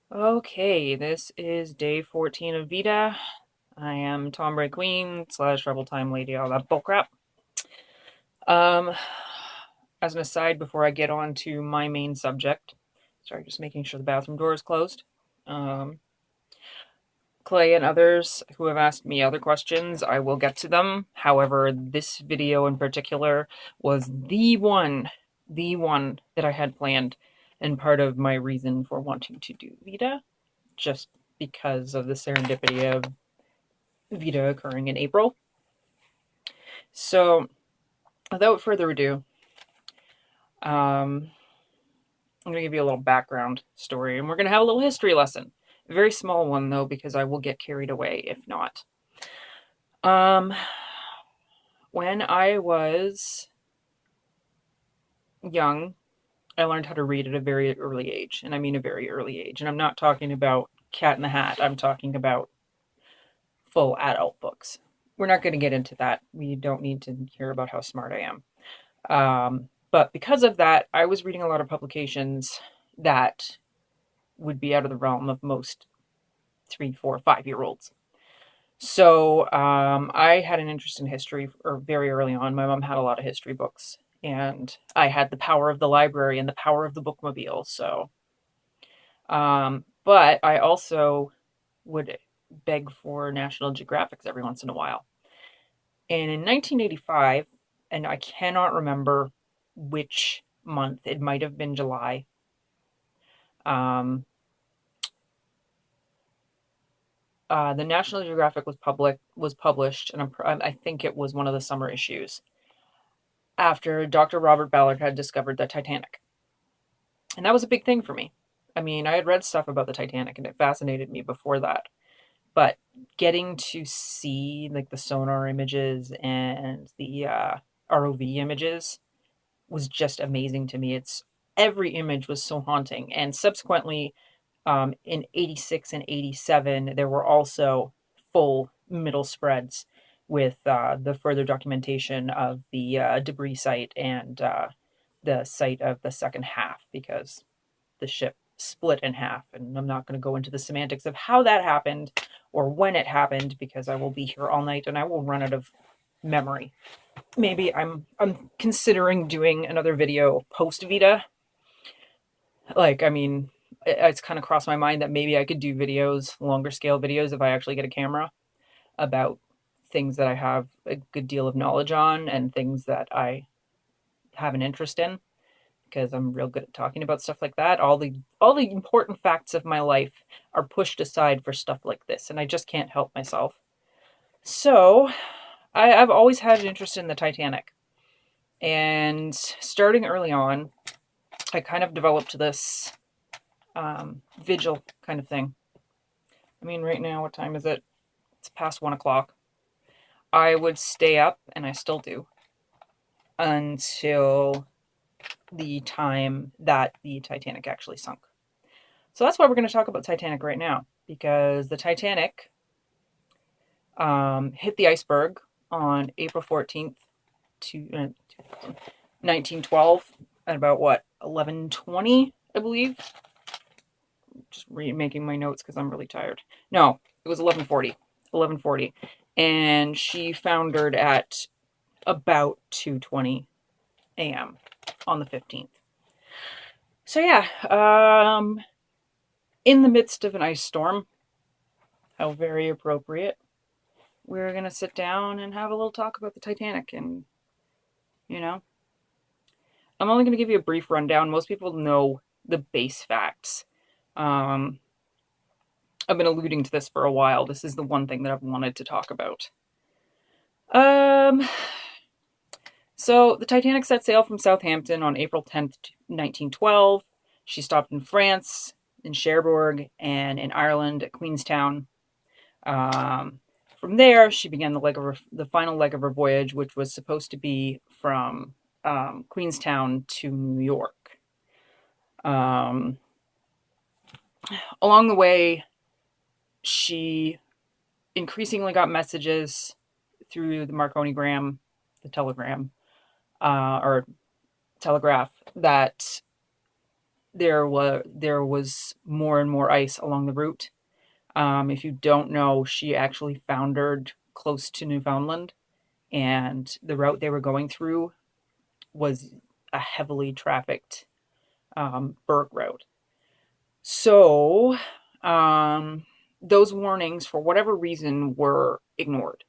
Okay, this is day 14 of VEDA. I am Tomboy Queen / Rebel Time Lady, all that bullcrap. Um, as an aside, before I get on to my main subject, sorry, just making sure the bathroom door is closed. Um, Clay and others who have asked me other questions, I will get to them. However, this video in particular was the one that I had planned and part of my reason for wanting to do VEDA, just because of the serendipity of VEDA occurring in April. So, without further ado, I'm going to give you a little background story, and we're going to have a little history lesson. A very small one, though, because I will get carried away if not. When I was young, I learned how to read at a very early age, and I mean a very early age. And I'm not talking about Cat in the Hat, I'm talking about full adult books. We're not going to get into that. We don't need to hear about how smart I am. But because of that, I was reading a lot of publications that would be out of the realm of most 3, 4, 5 year olds. So I had an interest in history or very early on. My mom had a lot of history books, and I had the power of the library and the power of the bookmobile. So, but I also would beg for National Geographics every once in a while. And in 1985, and I cannot remember which month, it might have been July. Um, the National Geographic was published, and I think it was one of the summer issues after Dr. Robert Ballard had discovered the Titanic, and that was a big thing for me. I mean, I had read stuff about the Titanic, and it fascinated me before that, but getting to see like the sonar images and the ROV images was just amazing to me. It's every image was so haunting, and subsequently, in 86 and 87, there were also full middle spreads with the further documentation of the debris site and the site of the second half, because the ship split in half. And I'm not going to go into the semantics of how that happened or when it happened, because I will be here all night and I will run out of memory. Maybe I'm considering doing another video post VEDA. Like, I mean, it's kind of crossed my mind that maybe I could do videos, longer scale videos, if I actually get a camera, about things that I have a good deal of knowledge on and things that I have an interest in, because I'm real good at talking about stuff like that. All the important facts of my life are pushed aside for stuff like this, and I just can't help myself. So, I've always had an interest in the Titanic, and starting early on, I kind of developed this vigil kind of thing. I mean, right now, what time is it? It's past 1 o'clock. I would stay up, and I still do, until the time that the Titanic actually sunk. So that's why we're going to talk about Titanic right now, because the Titanic hit the iceberg on April 14th, 1912, at about what, 11:20, I believe. Just remaking my notes because I'm really tired. No, it was 11:40. 11:40, and she foundered at about 2:20 a.m. on the 15th. So yeah, in the midst of an ice storm, how very appropriate, we're gonna sit down and have a little talk about the Titanic. And you know, I'm only gonna give you a brief rundown. Most people know the base facts. I've been alluding to this for a while. This is the one thing that I've wanted to talk about. So the Titanic set sail from Southampton on April 10th, 1912. She stopped in France, in Cherbourg, and in Ireland at Queenstown. From there, she began the final leg of her voyage, which was supposed to be from Queenstown to New York. Along the way, she increasingly got messages through the Marconigram, the telegram, or telegraph, that there was more and more ice along the route. If you don't know, she actually foundered close to Newfoundland, and the route they were going through was a heavily trafficked berg route. So, um, those warnings, for whatever reason, were ignored.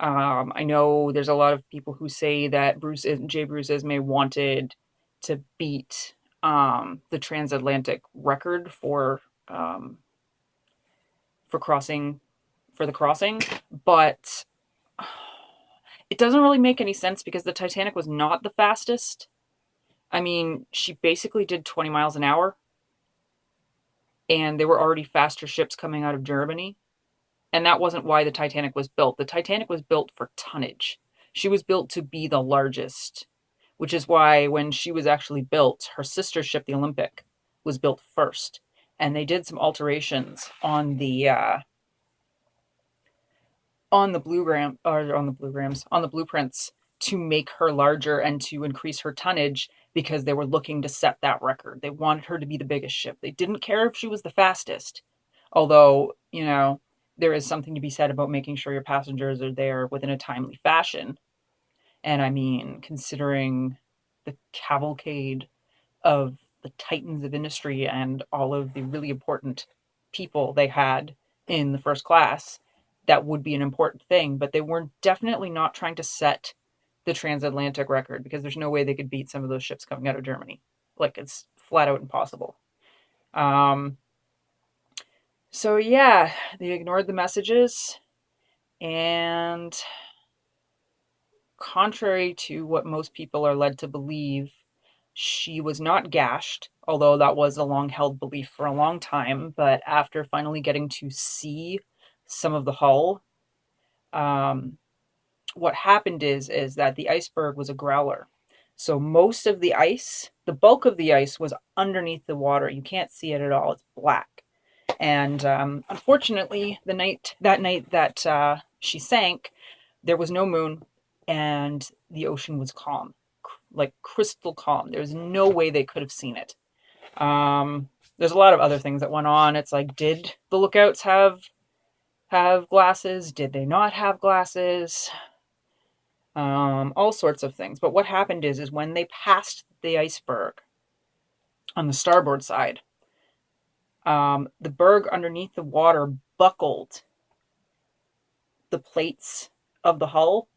I know there's a lot of people who say that Jay Bruce Ismay wanted to beat the transatlantic record um, for crossing for the crossing, but it doesn't really make any sense because the Titanic was not the fastest. I mean, she basically did 20 miles an hour, and there were already faster ships coming out of Germany. And that wasn't why the Titanic was built. The Titanic was built for tonnage. She was built to be the largest, which is why when she was actually built, her sister ship, the Olympic, was built first. And they did some alterations on the blueprints to make her larger and to increase her tonnage because they were looking to set that record. They wanted her to be the biggest ship. They didn't care if she was the fastest, although, there is something to be said about making sure your passengers are there within a timely fashion. And I mean, considering the cavalcade of the titans of industry and all of the really important people they had in the first class, that would be an important thing. But they were definitely not trying to set the transatlantic record because there's no way they could beat some of those ships coming out of Germany. Like, it's flat out impossible. Um, so, yeah, they ignored the messages. And contrary to what most people are led to believe, she was not gashed, although that was a long held belief for a long time. But after finally getting to see some of the hull, um, what happened is that the iceberg was a growler. So most of the ice, the bulk of the ice, was underneath the water. You can't see it at all. It's black. And unfortunately, that night that she sank, there was no moon, and the ocean was calm, like crystal calm. There's no way they could have seen it. There's a lot of other things that went on. It's like, did the lookouts have glasses? Did they not have glasses? All sorts of things. But what happened is when they passed the iceberg on the starboard side, the berg underneath the water buckled the plates of the hull,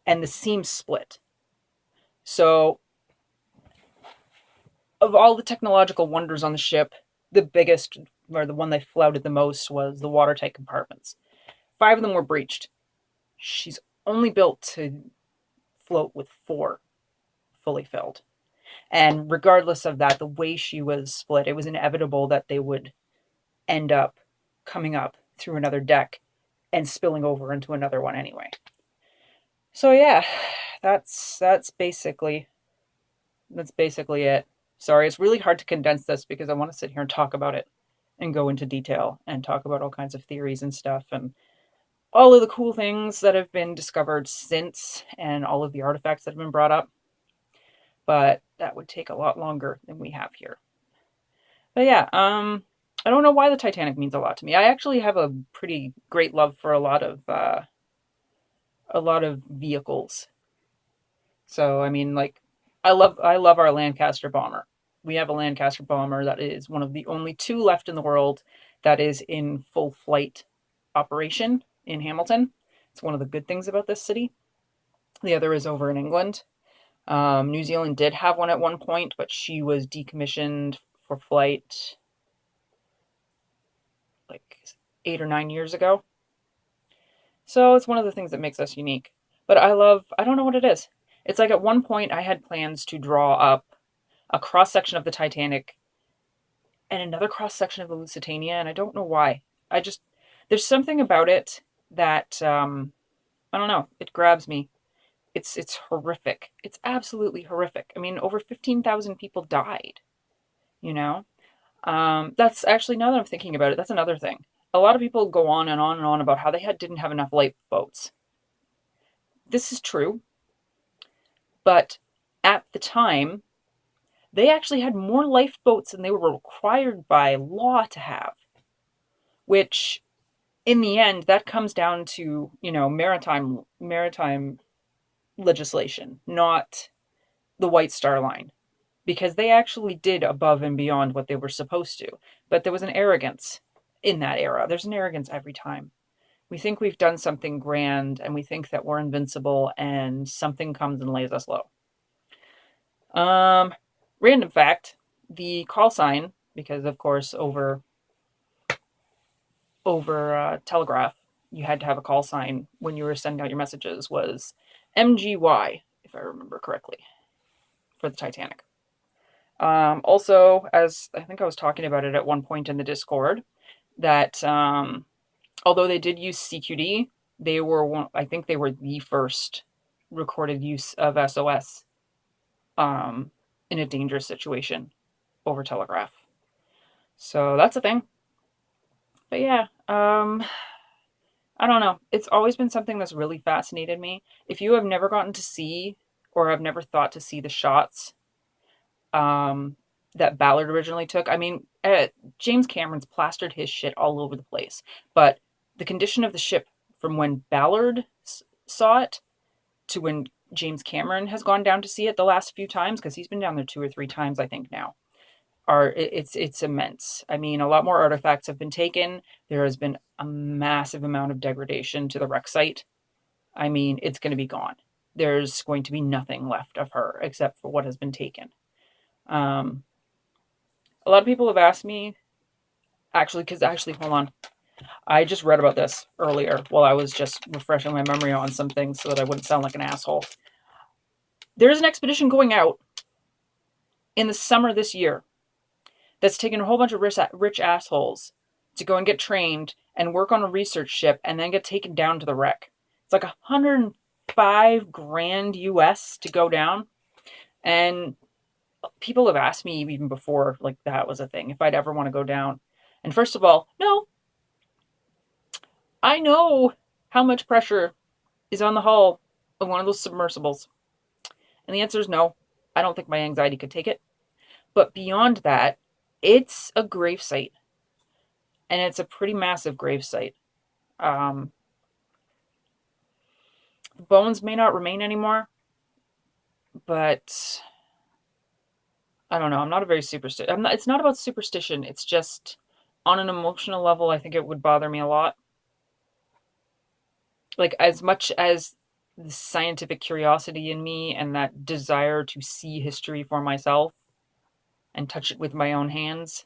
and the seam split. So, of all the technological wonders on the ship, the biggest, or the one they flouted the most, was the watertight compartments. 5 of them were breached. She's only built to float with 4 fully filled. And regardless of that, the way she was split, it was inevitable that they would end up coming up through another deck and spilling over into another one anyway. So yeah, that's basically it. Sorry, it's really hard to condense this because I want to sit here and talk about it and go into detail and talk about all kinds of theories and stuff and all of the cool things that have been discovered since and all of the artifacts that have been brought up. But that would take a lot longer than we have here. But yeah, I don't know why the Titanic means a lot to me. I actually have a pretty great love for a lot of vehicles. So I mean, like, I love our Lancaster bomber. We have a Lancaster bomber that is one of the only 2 left in the world that is in full flight operation in Hamilton. It's one of the good things about this city. The other is over in England. New Zealand did have one at one point, but she was decommissioned for flight like 8 or 9 years ago. So it's one of the things that makes us unique. But I don't know what it is. It's like at one point I had plans to draw up a cross section of the Titanic and another cross section of the Lusitania, and I don't know why. I just, there's something about it that, I don't know, it grabs me. It's horrific. It's absolutely horrific. I mean, over 15,000 people died, you know? That's actually, now that I'm thinking about it, that's another thing. A lot of people go on and on and on about how they didn't have enough lifeboats. This is true, but at the time, they actually had more lifeboats than they were required by law to have, which in the end, that comes down to, maritime legislation, not the White Star Line, because they actually did above and beyond what they were supposed to. But there was an arrogance in that era. There's an arrogance every time. We think we've done something grand and we think that we're invincible and something comes and lays us low. Random fact, the call sign, because of course over telegraph, you had to have a call sign when you were sending out your messages, was MGY, if I remember correctly, for the Titanic. Also, as I think I was talking about it at one point in the Discord, that although they did use CQD, I think they were the first recorded use of SOS in a dangerous situation over telegraph. So that's a thing. But yeah, I don't know. It's always been something that's really fascinated me. If you have never gotten to see or have never thought to see the shots that Ballard originally took, I mean, James Cameron's plastered his shit all over the place. But the condition of the ship from when Ballard saw it to when James Cameron has gone down to see it the last few times, because he's been down there 2 or 3 times, I think now, it's immense. I mean, a lot more artifacts have been taken. There has been a massive amount of degradation to the wreck site. I mean, it's going to be gone. There's going to be nothing left of her except for what has been taken. A lot of people have asked me, hold on. I just read about this earlier while I was just refreshing my memory on some things so that I wouldn't sound like an asshole. There's an expedition going out in the summer this year that's taken a whole bunch of rich assholes to go and get trained and work on a research ship and then get taken down to the wreck. It's like $105,000 US to go down. And people have asked me even before, like, that was a thing, if I'd ever want to go down. And first of all, no. I know how much pressure is on the hull of one of those submersibles. And the answer is no. I don't think my anxiety could take it. But beyond that, it's a gravesite. And it's a pretty massive gravesite. The bones may not remain anymore, but I don't know. I'm not a very superstitious. It's not about superstition. It's just on an emotional level, I think it would bother me a lot. Like, as much as the scientific curiosity in me and that desire to see history for myself and touch it with my own hands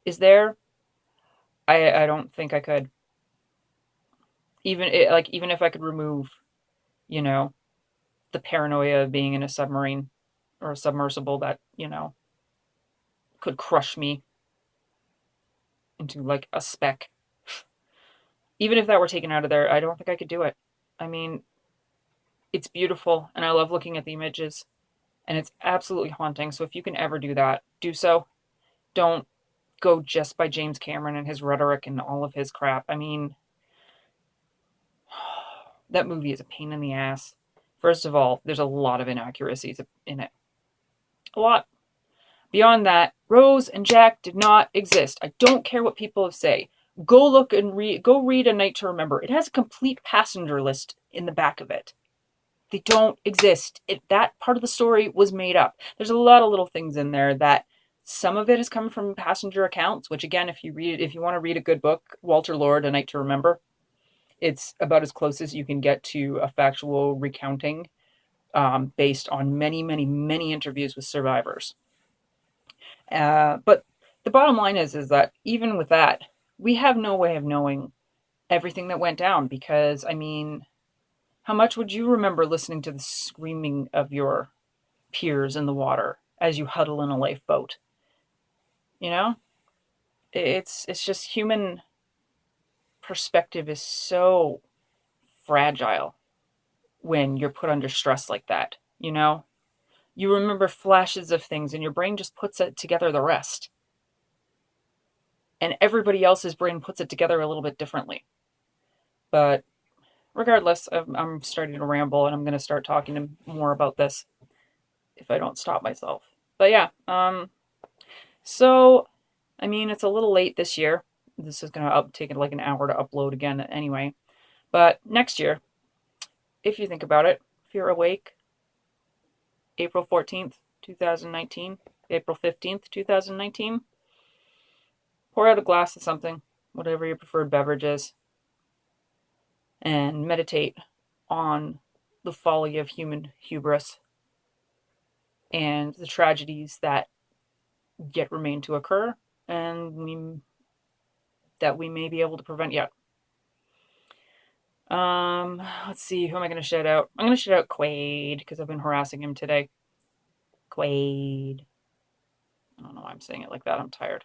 is there, I don't think I could. Even if I could remove, the paranoia of being in a submarine or a submersible that, could crush me into like a speck. Even if that were taken out of there, I don't think I could do it. I mean, it's beautiful and I love looking at the images and it's absolutely haunting. So if you can ever do that, do so. Don't go just by James Cameron and his rhetoric and all of his crap. I mean, that movie is a pain in the ass. First of all, there's a lot of inaccuracies in it. A lot. Beyond that, Rose and Jack did not exist. I don't care what people say. Go look and read A Night to Remember. It has a complete passenger list in the back of it. They don't exist. That part of the story was made up. There's a lot of little things in there that some of it has come from passenger accounts, which again, if you want to read a good book, Walter Lord, A Night to Remember, it's about as close as you can get to a factual recounting based on many, many, many interviews with survivors. But the bottom line is that even with that, we have no way of knowing everything that went down because, I mean, how much would you remember listening to the screaming of your peers in the water as you huddle in a lifeboat? You know? It's just human perspective is so fragile when you're put under stress like that, You remember flashes of things and your brain just puts it together the rest. And everybody else's brain puts it together a little bit differently. But regardless, I'm starting to ramble and I'm going to start talking more about this if I don't stop myself. But yeah, so I mean, it's a little late this year. This is gonna take it like an hour to upload again anyway. But next year, if you think about it, if you're awake, April 14th, 2019, April 15th, 2019, pour out a glass of something, whatever your preferred beverage is, and meditate on the folly of human hubris and the tragedies that yet remain to occur and that we may be able to prevent yet. Let's see, who am I going to shout out? I'm going to shout out Quaid because I've been harassing him today. Quaid. I don't know why I'm saying it like that. I'm tired.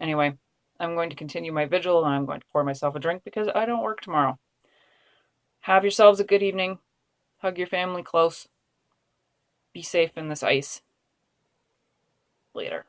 Anyway, I'm going to continue my vigil and I'm going to pour myself a drink because I don't work tomorrow. Have yourselves a good evening. Hug your family close. Be safe in this ice. Later.